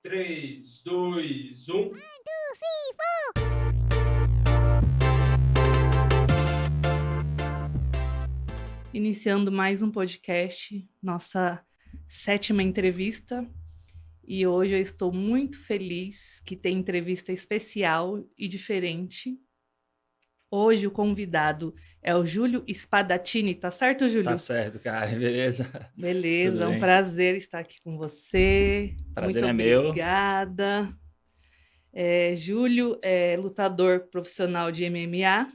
3, 2, 1. Iniciando mais um podcast, nossa 7ª entrevista. E hoje eu estou muito feliz que tem entrevista especial e diferente. Hoje o convidado é o Júlio Spadattini, tá certo, Júlio? Tá certo, cara, beleza? Beleza, Tudo um bem? prazer estar aqui com você. Prazer Muito é meu. obrigada. Júlio é lutador profissional de MMA,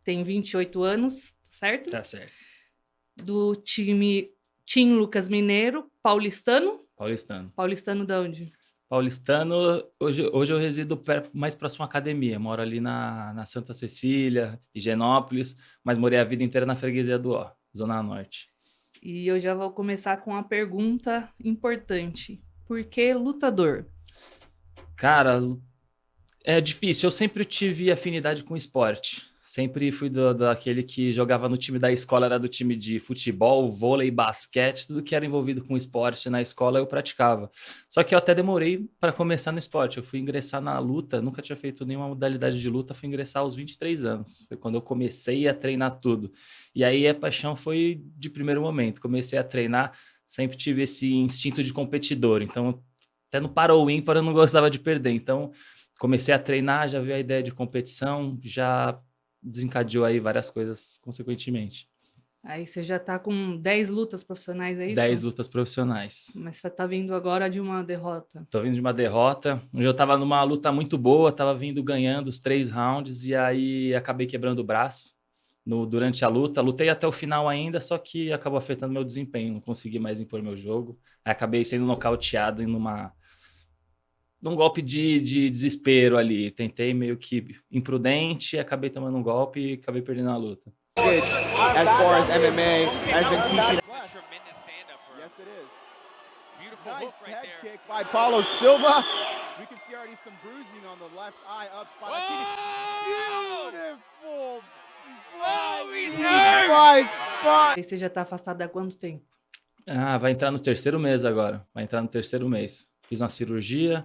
tem 28 anos, certo? Tá certo. Do time Team Lucas Mineiro, paulistano? Paulistano. Paulistano de onde? Paulistano, hoje eu resido mais próximo à academia. Moro ali na Santa Cecília, Higienópolis, mas morei a vida inteira na freguesia do Ó, Zona Norte. E eu já vou começar com uma pergunta importante. Por que lutador? Cara, é difícil. Eu sempre tive afinidade com esporte. Sempre fui daquele que jogava no time da escola, era do time de futebol, vôlei, basquete, tudo que era envolvido com esporte na escola eu praticava. Só que eu até demorei para começar no esporte. Eu fui ingressar na luta, nunca tinha feito nenhuma modalidade de luta, fui ingressar aos 23 anos. Foi quando eu comecei a treinar tudo. E aí a paixão foi de primeiro momento. Comecei a treinar, sempre tive esse instinto de competidor. Então, até no para ou ímpar eu não gostava de perder. Então, comecei a treinar, já veio a ideia de competição, já desencadeou aí várias coisas consequentemente. Aí você já tá com 10 lutas profissionais, é isso? 10 lutas profissionais. Mas você tá vindo agora de uma derrota. Tô vindo de uma derrota, onde eu tava numa luta muito boa, tava vindo ganhando os 3 rounds e aí acabei quebrando o braço durante a luta. Lutei até o final ainda, só que acabou afetando meu desempenho, não consegui mais impor meu jogo. Aí acabei sendo nocauteado num golpe de desespero ali. Tentei meio que imprudente, acabei tomando um golpe e acabei perdendo a luta. As far as MMA has been teaching. Tremendous stand-up for Yes, it is. beautiful Nice hook right head there. kick by Paulo Silva. We can see already some bruising on the left eye of Spadattini. Whoa! Beautiful. Oh, he's Blow hurt! by Spot. Aí você já tá afastado há quanto tempo? Vai entrar no terceiro mês agora. Vai entrar no terceiro mês. Fiz uma cirurgia,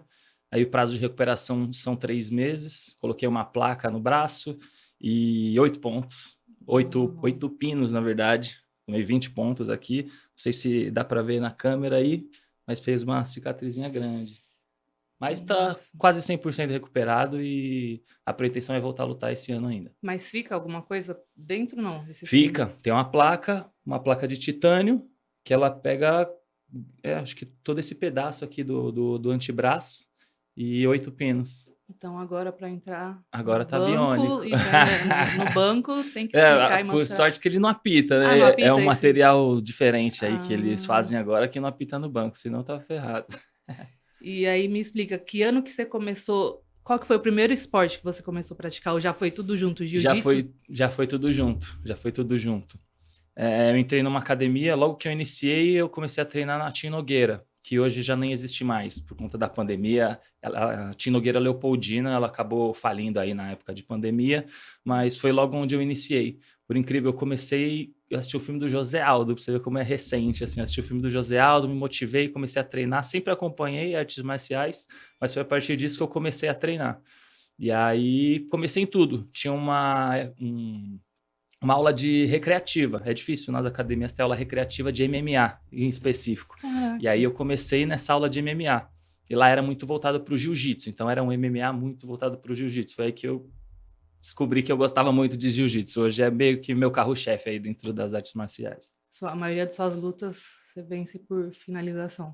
aí o prazo de recuperação são 3 meses. Coloquei uma placa no braço e 8 pontos. 8 pinos, na verdade. Tomei 20 pontos aqui. Não sei se dá para ver na câmera aí, mas fez uma cicatrizinha grande. Mas tá Nossa. quase 100% recuperado e a pretensão é voltar a lutar esse ano ainda. Mas fica alguma coisa dentro, não? Esse Fica, tem uma placa de titânio, que ela pega, acho que todo esse pedaço aqui do antebraço e 8 pinos. Então agora para entrar Agora no tá banco biônico. no banco tem que explicar e Por mostrar. sorte que ele não apita, né? Ah, não apita É um esse. material diferente aí que eles Ah. fazem agora que não apita no banco, senão tá ferrado. E aí me explica, que ano que você começou? Qual que foi o primeiro esporte que você começou a praticar? Ou já foi tudo junto, jiu-jitsu? Já foi tudo junto, eu entrei numa academia, logo que eu iniciei, eu comecei a treinar na Tim Nogueira, que hoje já nem existe mais, por conta da pandemia. A Tim Nogueira Leopoldina, ela acabou falindo aí na época de pandemia, mas foi logo onde eu iniciei. Por incrível, eu assisti o filme do José Aldo, pra você ver como é recente, assim, assisti o filme do José Aldo, me motivei, comecei a treinar, sempre acompanhei artes marciais, mas foi a partir disso que eu comecei a treinar. E aí comecei em tudo. Tinha uma aula de recreativa. É difícil nas academias ter aula recreativa de MMA em específico. Caraca. E aí eu comecei nessa aula de MMA. E lá era muito voltado para o jiu-jitsu. Então era um MMA muito voltado para o jiu-jitsu. Foi aí que eu descobri que eu gostava muito de jiu-jitsu. Hoje é meio que meu carro-chefe aí dentro das artes marciais. A maioria de suas lutas você vence por finalização.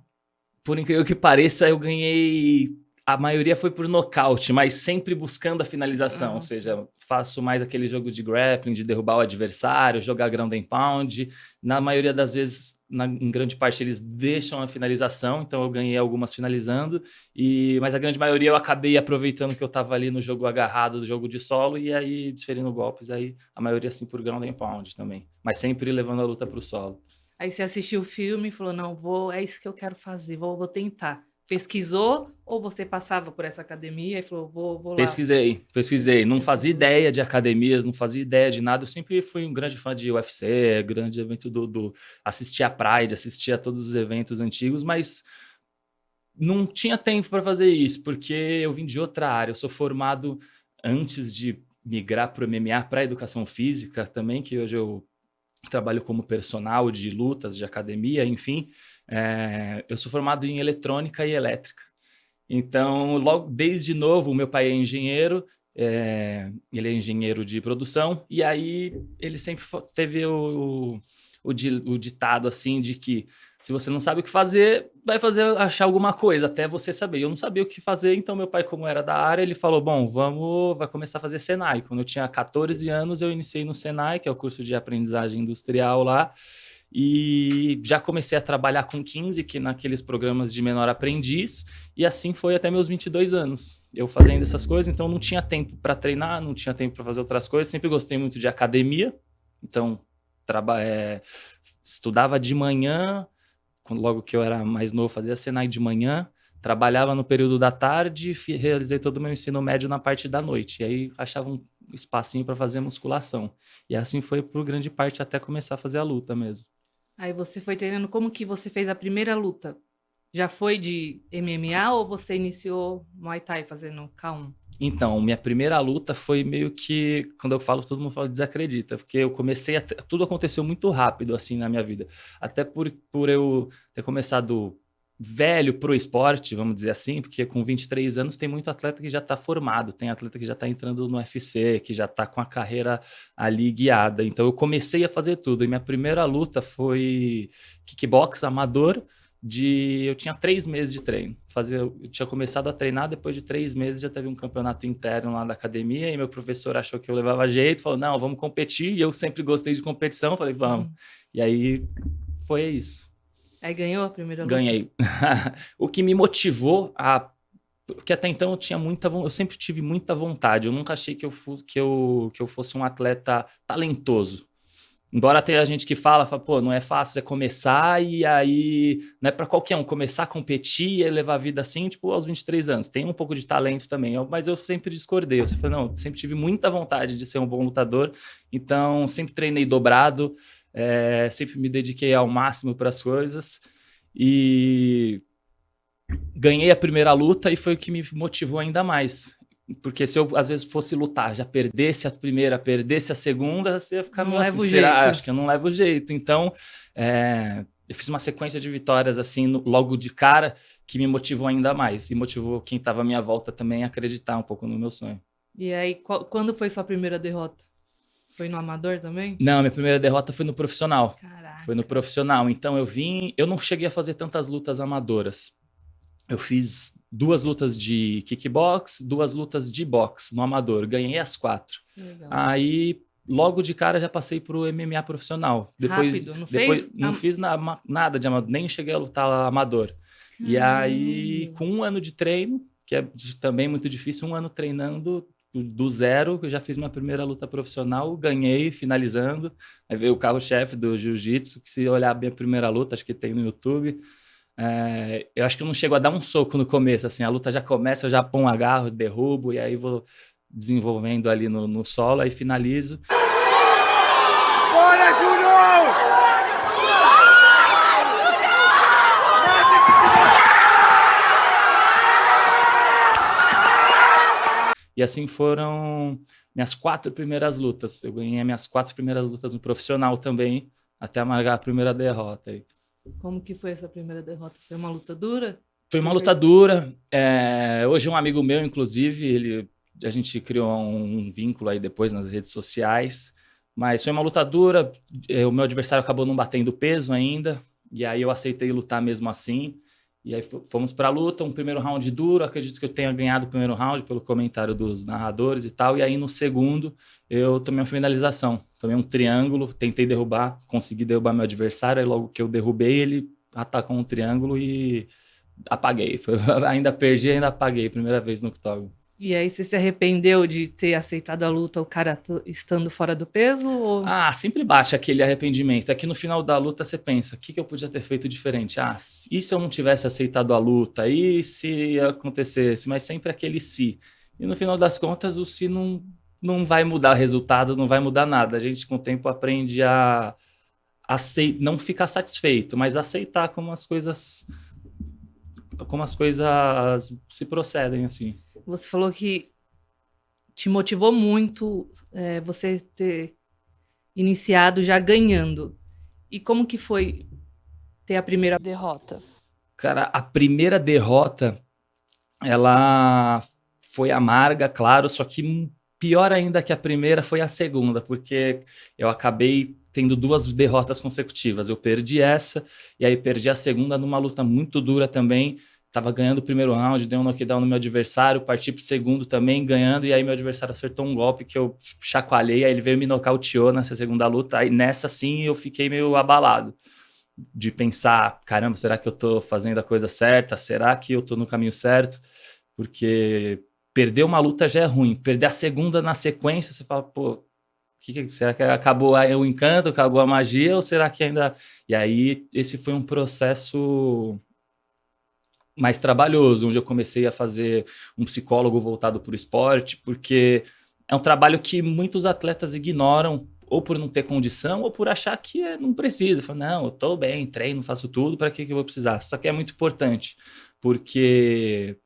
Por incrível que pareça, eu ganhei. A maioria foi por nocaute, mas sempre buscando a finalização. Ou seja, faço mais aquele jogo de grappling, de derrubar o adversário, jogar ground and pound. Na maioria das vezes, em grande parte, eles deixam a finalização, então eu ganhei algumas finalizando. Mas a grande maioria eu acabei aproveitando que eu estava ali no jogo agarrado, do jogo de solo, e aí desferindo golpes. Aí a maioria assim por ground and pound também. Mas sempre levando a luta para o solo. Aí você assistiu o filme e falou, não, é isso que eu quero fazer, vou tentar. Pesquisou ou você passava por essa academia e falou, vou lá? Pesquisei. Não fazia ideia de academias, não fazia ideia de nada. Eu sempre fui um grande fã de UFC, grande evento assistia a Pride, assistia a todos os eventos antigos, mas não tinha tempo para fazer isso, porque eu vim de outra área. Eu sou formado antes de migrar para o MMA, para a educação física também, que hoje eu trabalho como personal de lutas, de academia, enfim. Eu sou formado em eletrônica e elétrica. Então, logo desde novo, o meu pai é engenheiro, ele é engenheiro de produção, e aí ele sempre teve o ditado assim de que se você não sabe o que fazer, vai achar alguma coisa até você saber. Eu não sabia o que fazer, então meu pai, como era da área, ele falou, bom, vai começar a fazer Senai. Quando eu tinha 14 anos, eu iniciei no Senai, que é o curso de aprendizagem industrial lá, e já comecei a trabalhar com 15, que naqueles programas de menor aprendiz, e assim foi até meus 22 anos. Eu fazendo essas coisas, então não tinha tempo para treinar, não tinha tempo para fazer outras coisas, sempre gostei muito de academia, então estudava de manhã, logo que eu era mais novo, fazia Senai de manhã, trabalhava no período da tarde, realizei todo o meu ensino médio na parte da noite. E aí achava um espacinho para fazer musculação. E assim foi por grande parte até começar a fazer a luta mesmo. Aí você foi treinando, como que você fez a primeira luta? Já foi de MMA ou você iniciou Muay Thai fazendo K1? Então, minha primeira luta foi meio que, quando eu falo, todo mundo fala desacredita, porque eu comecei tudo aconteceu muito rápido assim na minha vida. Até por eu ter começado velho pro esporte, vamos dizer assim, porque com 23 anos tem muito atleta que já está formado, tem atleta que já está entrando no UFC, que já está com a carreira ali guiada. Então eu comecei a fazer tudo. E minha primeira luta foi kickbox amador. Eu tinha 3 meses de treino. Eu tinha começado a treinar, depois de 3 meses já teve um campeonato interno lá da academia, e meu professor achou que eu levava jeito, falou, não, vamos competir, e eu sempre gostei de competição, falei, vamos. E aí foi isso. Aí ganhou a primeira luta? Ganhei. O que me motivou porque até então eu sempre tive muita vontade, eu nunca achei que eu fosse um atleta talentoso. Embora tenha gente que fala, pô, não é fácil, é começar e aí não é para qualquer um começar a competir e levar a vida assim, tipo, aos 23 anos. Tem um pouco de talento também, mas eu sempre discordei. Eu falei, não, sempre tive muita vontade de ser um bom lutador, então sempre treinei dobrado, sempre me dediquei ao máximo para as coisas e ganhei a primeira luta e foi o que me motivou ainda mais. Porque se eu, às vezes, fosse lutar, já perdesse a primeira, perdesse a segunda, você ia ficar não meio leva assim, o jeito. acho que eu não levo o jeito. Então, eu fiz uma sequência de vitórias, assim, logo de cara, que me motivou ainda mais. E motivou quem estava à minha volta também a acreditar um pouco no meu sonho. E aí, quando foi sua primeira derrota? Foi no amador também? Não, minha primeira derrota foi no profissional. Caraca. Foi no profissional. Então, eu não cheguei a fazer tantas lutas amadoras. Eu fiz 2 lutas de kickbox, 2 lutas de boxe no amador. Ganhei as 4. Legal. Aí, logo de cara, já passei pro MMA profissional. Rápido, não fez? Não fiz nada de amador, nem cheguei a lutar amador. E aí, com 1 ano de treino, que é também muito difícil, 1 ano treinando do zero, eu já fiz minha primeira luta profissional, ganhei, finalizando. Aí veio o carro-chefe do jiu-jitsu, que se olhar bem a primeira luta, acho que tem no YouTube... eu acho que eu não chego a dar um soco no começo, assim, a luta já começa, eu já pôr um agarro, derrubo, e aí vou desenvolvendo ali no solo, aí finalizo. Bora, Júnior! E assim foram minhas 4 primeiras lutas. Eu ganhei as minhas 4 primeiras lutas no profissional também, até amargar a primeira derrota aí. Como que foi essa primeira derrota? Foi uma luta dura? Foi uma luta dura. Hoje um amigo meu, inclusive, a gente criou um vínculo aí depois nas redes sociais, mas foi uma luta dura. O meu adversário acabou não batendo peso ainda, e aí eu aceitei lutar mesmo assim. E aí fomos para a luta, um primeiro round duro, acredito que eu tenha ganhado o primeiro round pelo comentário dos narradores e tal, e aí no segundo eu tomei uma finalização, tomei um triângulo, tentei derrubar, consegui derrubar meu adversário, aí logo que eu derrubei ele atacou um triângulo e apaguei, ainda perdi, ainda apaguei, primeira vez no octógono. E aí você se arrependeu de ter aceitado a luta, o cara estando fora do peso? Ou... sempre bate aquele arrependimento. É que no final da luta você pensa, o que eu podia ter feito diferente? E se eu não tivesse aceitado a luta? E se acontecesse? Mas sempre aquele se. E no final das contas, o se não vai mudar o resultado, não vai mudar nada. A gente, com o tempo, aprende a não ficar satisfeito, mas aceitar como as coisas como as coisas se procedem, assim. Você falou que te motivou muito você ter iniciado já ganhando. E como que foi ter a primeira derrota? Cara, a primeira derrota, ela foi amarga, claro, só que pior ainda que a primeira foi a segunda, porque eu acabei tendo 2 derrotas consecutivas. Eu perdi essa, e aí perdi a segunda numa luta muito dura também. Tava ganhando o primeiro round, dei um knockdown no meu adversário, parti pro segundo também, ganhando, e aí meu adversário acertou um golpe que eu chacoalhei, aí ele veio me nocauteou nessa segunda luta, aí nessa sim eu fiquei meio abalado, de pensar, caramba, será que eu tô fazendo a coisa certa? Será que eu tô no caminho certo? Porque perder uma luta já é ruim, perder a segunda na sequência, você fala, pô, será que acabou o encanto, acabou a magia, ou será que ainda... E aí esse foi um processo mais trabalhoso, onde eu comecei a fazer um psicólogo voltado para o esporte, porque é um trabalho que muitos atletas ignoram, ou por não ter condição, ou por achar que não precisa. Fala, não, eu estou bem, treino, faço tudo, para que eu vou precisar? Só que é muito importante, porque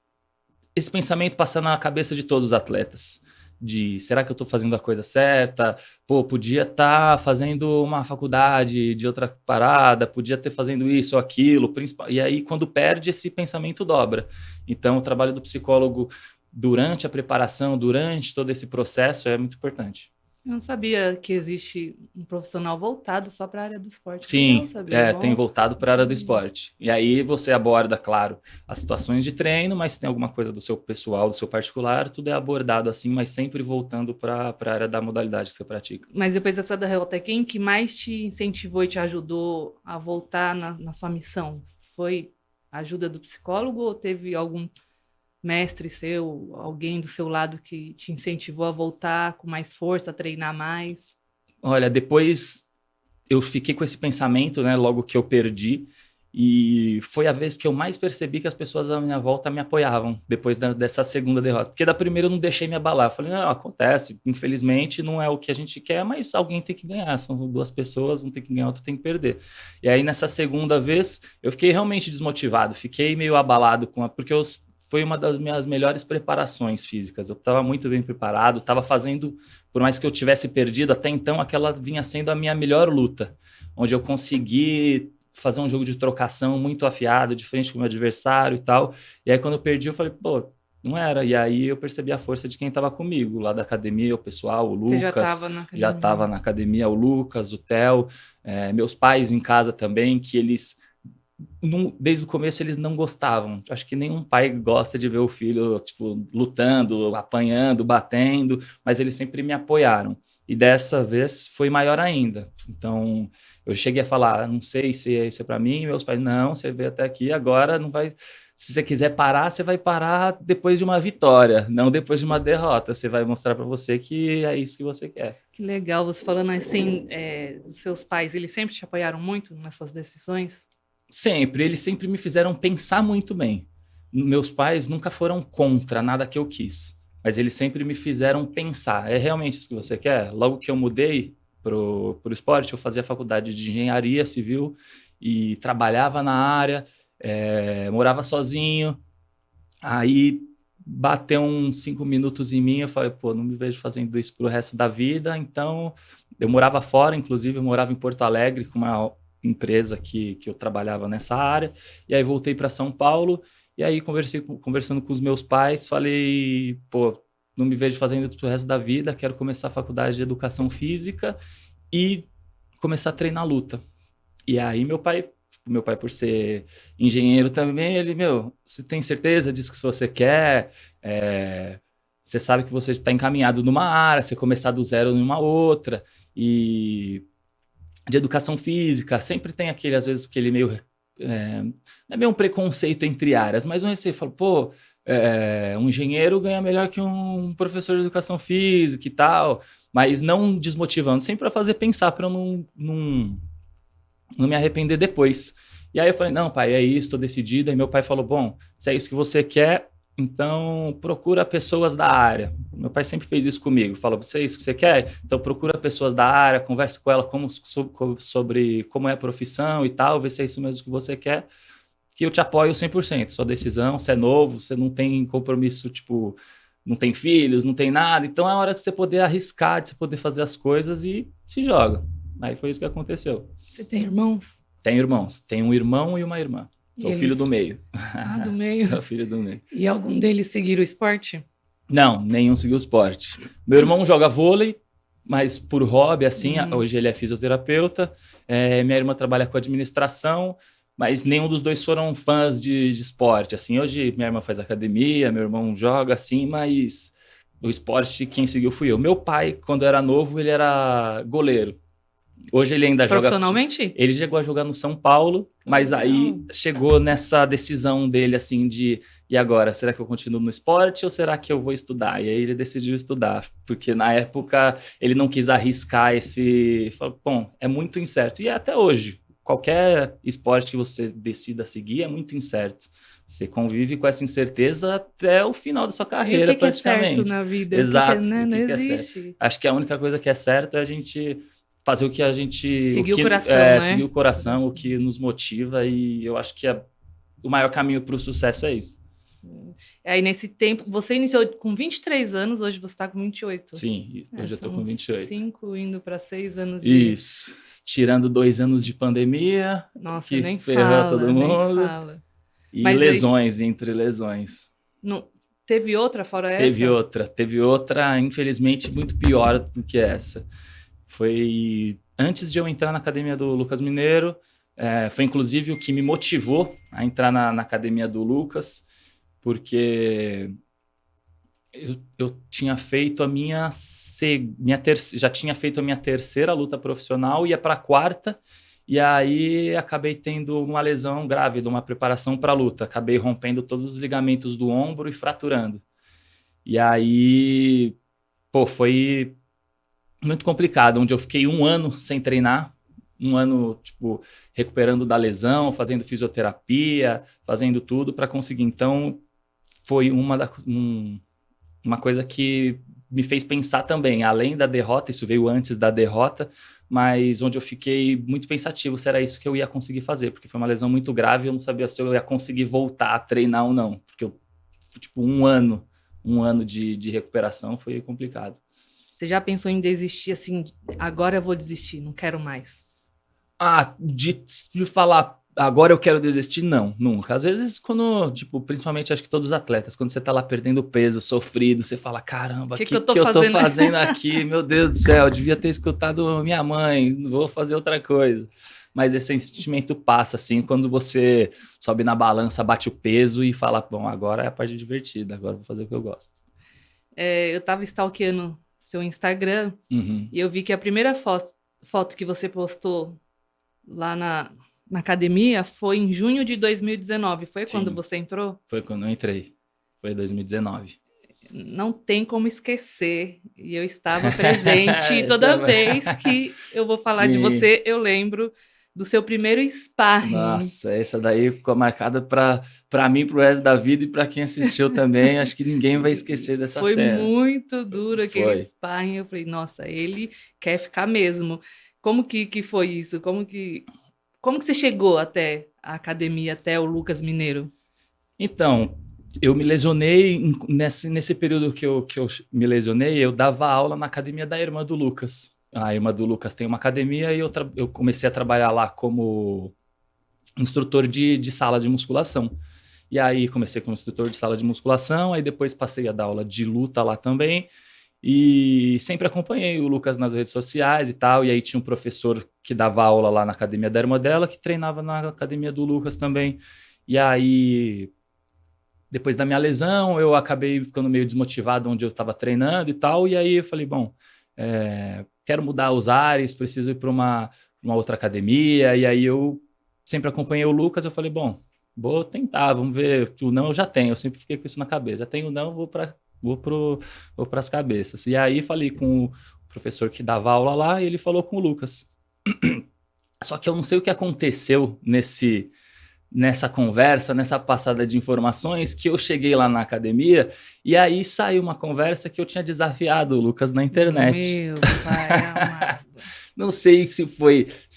esse pensamento passa na cabeça de todos os atletas. De será que eu estou fazendo a coisa certa? Pô, podia estar fazendo uma faculdade de outra parada, podia estar fazendo isso ou aquilo. E aí, quando perde, esse pensamento dobra. Então, o trabalho do psicólogo durante a preparação, durante todo esse processo, é muito importante. Eu não sabia que existe um profissional voltado só para a área do esporte. Sim, Legal saber. tem voltado para a área do esporte. E aí você aborda, claro, as situações de treino, mas se tem alguma coisa do seu pessoal, do seu particular, tudo é abordado assim, mas sempre voltando para a área da modalidade que você pratica. Mas depois dessa derrota, quem que mais te incentivou e te ajudou a voltar na sua missão? Foi a ajuda do psicólogo ou teve algum mestre seu, alguém do seu lado que te incentivou a voltar com mais força, a treinar mais? Olha, depois eu fiquei com esse pensamento, né, logo que eu perdi, e foi a vez que eu mais percebi que as pessoas à minha volta me apoiavam, depois dessa segunda derrota. Porque da primeira eu não deixei me abalar, eu falei, não, acontece, infelizmente não é o que a gente quer, mas alguém tem que ganhar, são 2 pessoas, um tem que ganhar, outro tem que perder. E aí nessa segunda vez, eu fiquei realmente desmotivado, fiquei meio abalado, porque foi uma das minhas melhores preparações físicas. Eu estava muito bem preparado, estava fazendo, por mais que eu tivesse perdido, até então aquela vinha sendo a minha melhor luta, onde eu consegui fazer um jogo de trocação muito afiado, de frente com o meu adversário e tal. E aí quando eu perdi, eu falei, pô, não era. E aí eu percebi a força de quem estava comigo, lá da academia, o pessoal, o Lucas. Você já estava na academia? Já estava na academia, o Lucas, o Theo, meus pais em casa também, que eles... desde o começo eles não gostavam. Acho que nenhum pai gosta de ver o filho tipo, lutando, apanhando, batendo, mas eles sempre me apoiaram. E dessa vez foi maior ainda. Então eu cheguei a falar, não sei se isso é para mim, meus pais, não, você veio até aqui, agora não vai... Se você quiser parar, você vai parar depois de uma vitória, não depois de uma derrota. Você vai mostrar para você que é isso que você quer. Que legal, você falando assim, dos seus pais, eles sempre te apoiaram muito nas suas decisões? Sempre, eles sempre me fizeram pensar muito bem. Meus pais nunca foram contra nada que eu quis, mas eles sempre me fizeram pensar, é realmente isso que você quer? Logo que eu mudei pro esporte, eu fazia faculdade de engenharia civil e trabalhava na área, morava sozinho, aí bateu uns 5 minutos em mim, eu falei, pô, não me vejo fazendo isso pro resto da vida, então eu morava fora, inclusive eu morava em Porto Alegre com uma empresa que eu trabalhava nessa área, e aí voltei para São Paulo, e aí conversando com os meus pais, falei, pô, não me vejo fazendo isso pro resto da vida, quero começar a faculdade de educação física e começar a treinar luta. E aí meu pai por ser engenheiro também, ele, você tem certeza disso que você quer? Você sabe que você está encaminhado numa área, você começar do zero numa outra, e de educação física, sempre tem às vezes, aquele meio... não é meio um preconceito entre áreas, mas um receio, fala, pô, um engenheiro ganha melhor que um professor de educação física e tal, mas não desmotivando, sempre para fazer pensar, para eu não me arrepender depois. E aí eu falei, não, pai, é isso, estou decidido. Aí meu pai falou, bom, se é isso que você quer, então procura pessoas da área. Meu pai sempre fez isso comigo, falou, se é isso que você quer, então procura pessoas da área, conversa com ela sobre como é a profissão e tal, vê se é isso mesmo que você quer. que eu te apoio 100%. Sua decisão, você é novo, você não tem compromisso, tipo, não tem filhos, não tem nada. Então é a hora que você poder arriscar, de você poder fazer as coisas e se joga. Aí foi isso que aconteceu. Você tem irmãos? Tenho irmãos. Tenho um irmão e uma irmã. E Sou o filho eles- do meio. Ah, do meio. Sou o filho do meio. E algum deles seguiram o esporte? Não, nenhum seguiu o esporte. Meu irmão joga vôlei, mas por hobby, assim. Hoje ele é fisioterapeuta. Minha irmã trabalha com administração, mas nenhum dos dois foram fãs de esporte. Assim, hoje minha irmã faz academia, meu irmão joga, assim, mas o esporte quem seguiu fui eu. Meu pai, quando era novo, ele era goleiro. Hoje ele ainda joga... Profissionalmente? Ele chegou a jogar no São Paulo, mas Legal. aí chegou nessa decisão dele, assim, de... E agora, será que eu continuo no esporte ou será que eu vou estudar? E aí ele decidiu estudar, porque na época ele não quis arriscar esse... Falou, bom, é muito incerto. E até hoje, qualquer esporte que você decida seguir é muito incerto. Você convive com essa incerteza até o final da sua E carreira, o que é praticamente. certo na vida? Exato, O que, né? o Não que que é certo. existe. Acho que a única coisa que é certo é a gente fazer o que a gente... Seguir o que, coração, né? Seguir o coração, o que nos motiva, e eu acho que o maior caminho para o sucesso é isso. Aí nesse tempo, você iniciou com 23 anos, hoje você está com 28. Sim, hoje eu tô com 28. 5 indo para 6 anos de... Isso, tirando 2 anos de pandemia, Nossa, que nem ferrou fala, todo nem mundo. fala. E Mas aí- lesões, entre lesões. Não, teve outra fora essa? Teve outra, infelizmente, muito pior do que essa. Foi antes de eu entrar na academia do Lucas Mineiro, foi inclusive o que me motivou a entrar na academia do Lucas, porque eu tinha feito a já tinha feito a minha terceira luta profissional, ia para a quarta, e aí acabei tendo uma lesão grave de uma preparação para a luta. Acabei rompendo todos os ligamentos do ombro e fraturando. E aí, pô, foi muito complicado, onde eu fiquei 1 ano sem treinar, 1 ano, tipo, recuperando da lesão, fazendo fisioterapia, fazendo tudo para conseguir. Então, foi uma coisa que me fez pensar também, além da derrota, isso veio antes da derrota, mas onde eu fiquei muito pensativo se era isso que eu ia conseguir fazer, porque foi uma lesão muito grave e eu não sabia se eu ia conseguir voltar a treinar ou não, porque eu, tipo, 1 ano de recuperação foi complicado. Você já pensou em desistir assim, agora eu vou desistir, não quero mais? De falar, agora eu quero desistir, não, nunca. Às vezes, quando, tipo, principalmente acho que todos os atletas, quando você tá lá perdendo peso, sofrido, você fala, caramba, o que eu tô fazendo aqui? Meu Deus do céu, eu devia ter escutado minha mãe, vou fazer outra coisa. Mas esse sentimento passa, assim, quando você sobe na balança, bate o peso e fala, bom, agora é a parte divertida, agora eu vou fazer o que eu gosto. Eu tava stalkeando seu Instagram Uhum. e eu vi que a primeira foto que você postou lá na academia foi em junho de 2019. Foi Sim. quando você entrou? Foi quando eu entrei, foi em 2019. Não tem como esquecer. E eu estava presente. E toda Essa- vez que eu vou falar de Sim. você, eu lembro do seu primeiro sparring. Nossa, essa daí ficou marcada pra mim, pro resto da vida e pra quem assistiu também. Acho que ninguém vai esquecer dessa Foi cena. muito duro aquele Foi. sparring. Eu falei, nossa, ele quer ficar mesmo. Como que foi isso? Como que você chegou até a academia, até o Lucas Mineiro? Então, eu me lesionei nesse período que eu me lesionei, eu dava aula na academia da irmã do Lucas. A irmã do Lucas tem uma academia e eu comecei a trabalhar lá como instrutor de sala de musculação. E aí comecei como instrutor de sala de musculação, aí depois passei a dar aula de luta lá também. E sempre acompanhei o Lucas nas redes sociais e tal. E aí tinha um professor que dava aula lá na academia da irmã dela, que treinava na academia do Lucas também. E aí, depois da minha lesão, eu acabei ficando meio desmotivado onde eu estava treinando e tal. E aí eu falei, bom, quero mudar os ares, preciso ir para uma outra academia. E aí eu sempre acompanhei o Lucas, eu falei, bom, vou tentar, vamos ver. O não eu já tenho, eu sempre fiquei com isso na cabeça. Já tenho o não, vou para as cabeças. E aí falei com o professor que dava aula lá e ele falou com o Lucas. Só que eu não sei o que aconteceu nessa conversa, nessa passada de informações, que eu cheguei lá na academia e aí saiu uma conversa que eu tinha desafiado o Lucas na internet. Meu pai amado. Não sei se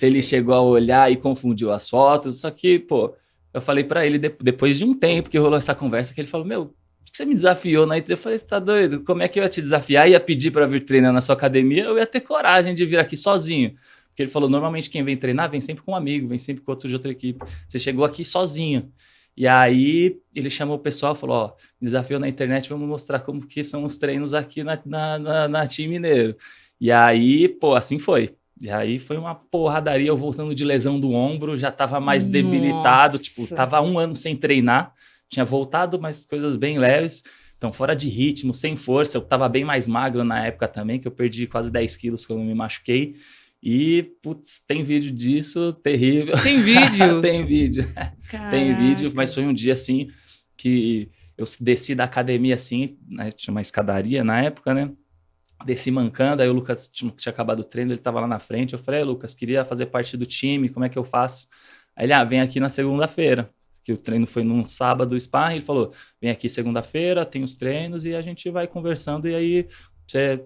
ele chegou a olhar e confundiu as fotos, só que, pô, Eu falei pra ele, depois de um tempo que rolou essa conversa, que ele falou, meu, por que você me desafiou na IT? Eu falei, você tá doido? Como é que eu ia te desafiar? Ia pedir pra vir treinar na sua academia? Eu ia ter coragem de vir aqui sozinho. Porque ele falou, normalmente quem vem treinar vem sempre com um amigo, vem sempre com outro de outra equipe. Você chegou aqui sozinho. E aí ele chamou o pessoal, falou, ó, desafio na internet, vamos mostrar como que são os treinos aqui na Team Mineiro. E aí, pô, assim foi. E aí foi uma porradaria, eu voltando de lesão do ombro, já tava mais debilitado, tipo, tava 1 ano sem treinar, tinha voltado, mas coisas bem leves, então fora de ritmo, sem força, eu tava bem mais magro na época também, que eu perdi quase 10 quilos quando eu me machuquei, e, putz, tem vídeo disso, terrível. Tem vídeo? Tem vídeo. Caraca. Tem vídeo, mas foi um dia, assim, que eu desci da academia, assim, né, tinha uma escadaria na época, né? Desci mancando, aí o Lucas tinha acabado o treino, ele tava lá na frente, eu falei, Lucas, queria fazer parte do time, como é que eu faço? Aí ele, vem aqui na segunda-feira, que o treino foi num sábado, sparring, ele falou, vem aqui segunda-feira, tem os treinos e a gente vai conversando e aí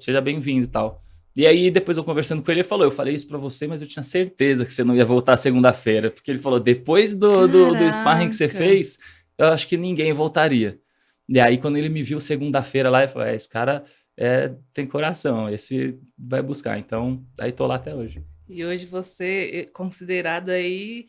seja bem-vindo e tal. E aí depois eu conversando com ele, ele falou, eu falei isso pra você, mas eu tinha certeza que você não ia voltar segunda-feira, porque ele falou, depois do sparring que você fez, eu acho que ninguém voltaria. E aí quando ele me viu segunda-feira lá, ele falou, esse cara... tem coração, esse vai buscar, então aí tô lá até hoje. E hoje você é considerado aí,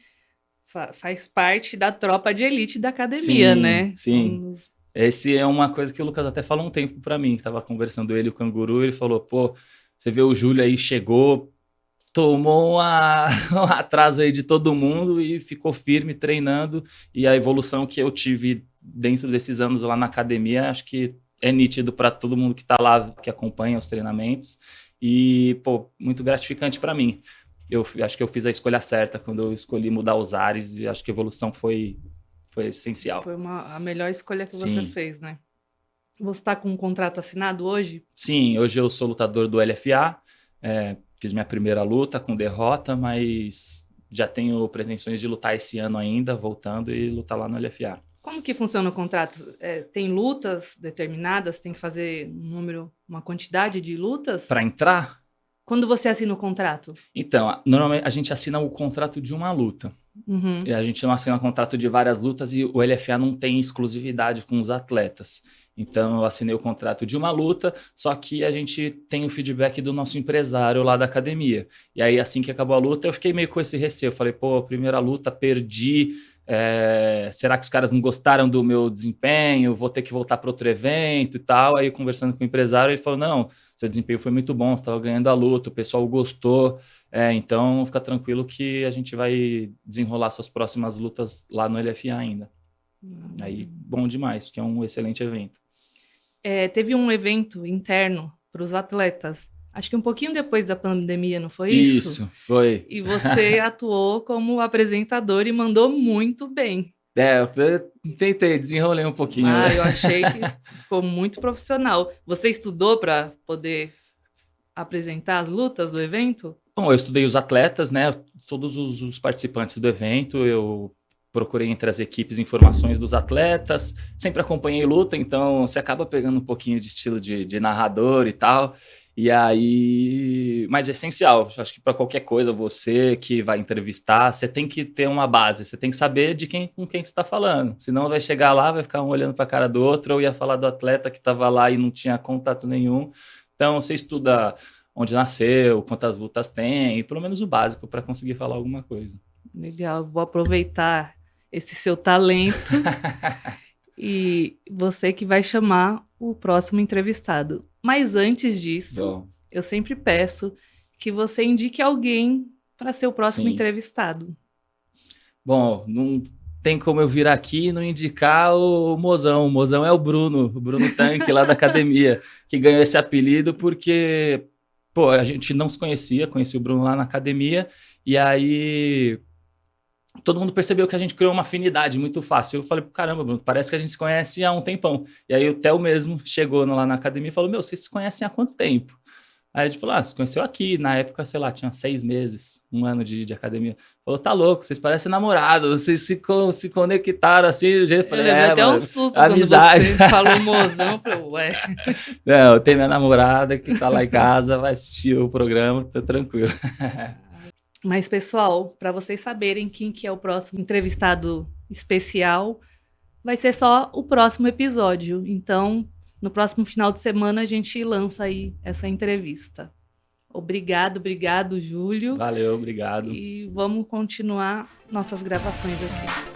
faz parte da tropa de elite da academia, Sim, né? sim. Esse é uma coisa que o Lucas até falou um tempo pra mim, que tava conversando ele e o Canguru, ele falou, pô, você vê o Júlio aí, chegou, tomou um atraso aí de todo mundo e ficou firme treinando, e a evolução que eu tive dentro desses anos lá na academia, acho que é nítido para todo mundo que está lá, que acompanha os treinamentos e, pô, muito gratificante para mim. Eu acho que eu fiz a escolha certa quando eu escolhi mudar os ares e acho que a evolução foi essencial. Foi a melhor escolha que Sim. você fez, né? Você está com um contrato assinado hoje? Sim, hoje eu sou lutador do LFA, fiz minha primeira luta com derrota, mas já tenho pretensões de lutar esse ano ainda, voltando e lutar lá no LFA. Como que funciona o contrato? Tem lutas determinadas? Tem que fazer uma quantidade de lutas? Para entrar? Quando você assina o contrato? Então, normalmente a gente assina o contrato de uma luta. Uhum. E a gente não assina contrato de várias lutas e o LFA não tem exclusividade com os atletas. Então, eu assinei o contrato de uma luta, só que a gente tem o feedback do nosso empresário lá da academia. E aí, assim que acabou a luta, eu fiquei meio com esse receio. Eu falei, pô, primeira luta, perdi... será que os caras não gostaram do meu desempenho? Vou ter que voltar para outro evento e tal. Aí, conversando com o empresário, ele falou, não, seu desempenho foi muito bom, você estava ganhando a luta, o pessoal gostou, então fica tranquilo que a gente vai desenrolar suas próximas lutas lá no LFA ainda. Aí, bom demais, porque é um excelente evento. Teve um evento interno para os atletas, acho que um pouquinho depois da pandemia, não foi isso? Isso, foi. E você atuou como apresentador e mandou muito bem. Eu tentei, desenrolei um pouquinho. Eu achei que ficou muito profissional. Você estudou para poder apresentar as lutas do evento? Bom, eu estudei os atletas, né? Todos os participantes do evento, eu procurei entre as equipes informações dos atletas, sempre acompanhei luta, então você acaba pegando um pouquinho de estilo de narrador e tal. E aí, mas é essencial, acho que para qualquer coisa, você que vai entrevistar, você tem que ter uma base, você tem que saber com quem você está falando, senão vai chegar lá, vai ficar um olhando para a cara do outro, ou ia falar do atleta que estava lá e não tinha contato nenhum. Então, você estuda onde nasceu, quantas lutas tem, e pelo menos o básico para conseguir falar alguma coisa. Legal, vou aproveitar esse seu talento e você que vai chamar o próximo entrevistado. Mas antes disso, Bom, eu sempre peço que você indique alguém para ser o próximo Sim. entrevistado. Bom, não tem como eu vir aqui e não indicar o Mozão. O Mozão é o Bruno Tanque lá da academia, que ganhou esse apelido porque, pô, a gente não se conhecia, conheci o Bruno lá na academia, e aí todo mundo percebeu que a gente criou uma afinidade muito fácil. Eu falei, caramba, Bruno, parece que a gente se conhece há um tempão. E aí o Theo mesmo chegou lá na academia e falou, meu, vocês se conhecem há quanto tempo? Aí a gente falou, se conheceu aqui. Na época, sei lá, tinha 6 meses, 1 ano de academia. Falou, tá louco, vocês parecem namorados, vocês se conectaram assim, do jeito. Eu falei, levei até mano, um susto amizade. quando você falou mozão. Eu falei, ué. Não, eu tenho minha namorada que tá lá em casa, vai assistir o programa, tá tranquilo. Mas, pessoal, para vocês saberem quem que é o próximo entrevistado especial, vai ser só o próximo episódio. Então, no próximo final de semana, a gente lança aí essa entrevista. Obrigado, Júlio. Valeu, obrigado. E vamos continuar nossas gravações aqui.